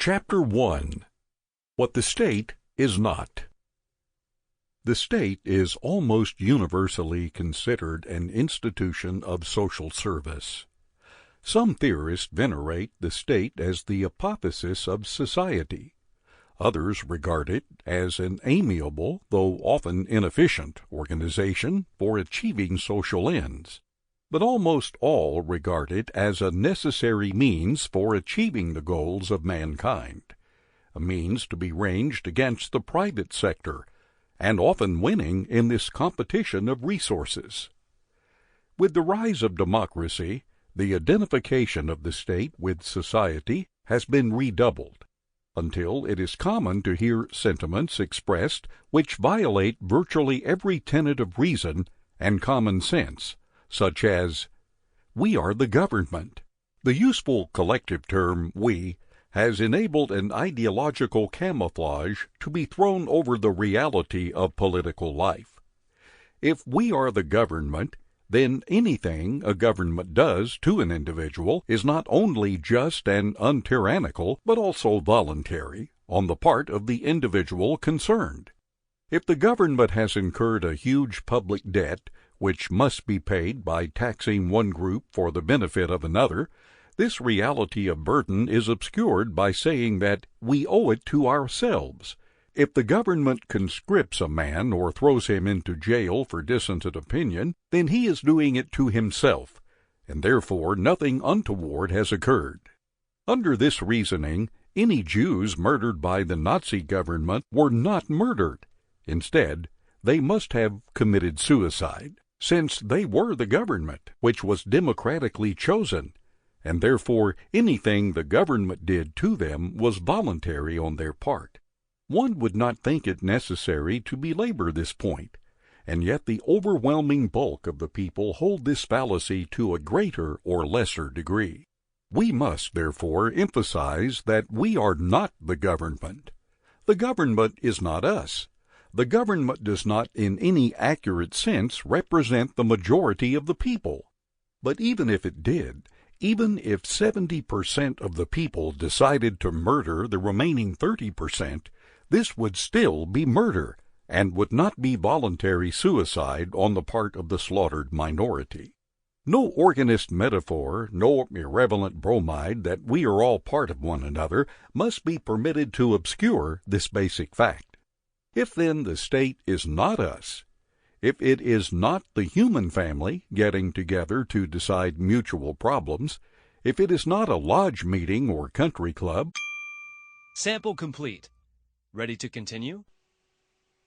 Chapter 1. What the State is Not. The state is almost universally considered an institution of social service. Some theorists venerate the state as the apotheosis of society. Others regard it as an amiable, though often inefficient, organization for achieving social ends. But almost all regard it as a necessary means for achieving the goals of mankind, a means to be ranged against the private sector, and often winning in this competition of resources. With the rise of democracy, the identification of the state with society has been redoubled, until it is common to hear sentiments expressed which violate virtually every tenet of reason and common sense, such as, "We are the government." The useful collective term "we" has enabled an ideological camouflage to be thrown over the reality of political life. If we are the government, then anything a government does to an individual is not only just and untyrannical, but also voluntary on the part of the individual concerned. If the government has incurred a huge public debt, which must be paid by taxing one group for the benefit of another, this reality of burden is obscured by saying that we owe it to ourselves. If the government conscripts a man or throws him into jail for dissented opinion, then he is doing it to himself, and therefore nothing untoward has occurred. Under this reasoning, any Jews murdered by the Nazi government were not murdered. Instead, they must have committed suicide, since they were the government, which was democratically chosen, and therefore anything the government did to them was voluntary on their part. One would not think it necessary to belabor this point, and yet the overwhelming bulk of the people hold this fallacy to a greater or lesser degree. We must, therefore, emphasize that we are not the government. The government is not us. The government does not in any accurate sense represent the majority of the people. But even if it did, even if 70% of the people decided to murder the remaining 30%, this would still be murder, and would not be voluntary suicide on the part of the slaughtered minority. No organist metaphor, no irrelevant bromide that we are all part of one another must be permitted to obscure this basic fact. If then the state is not us, if it is not the human family getting together to decide mutual problems, if it is not a lodge meeting or country club. Sample complete. Ready to continue?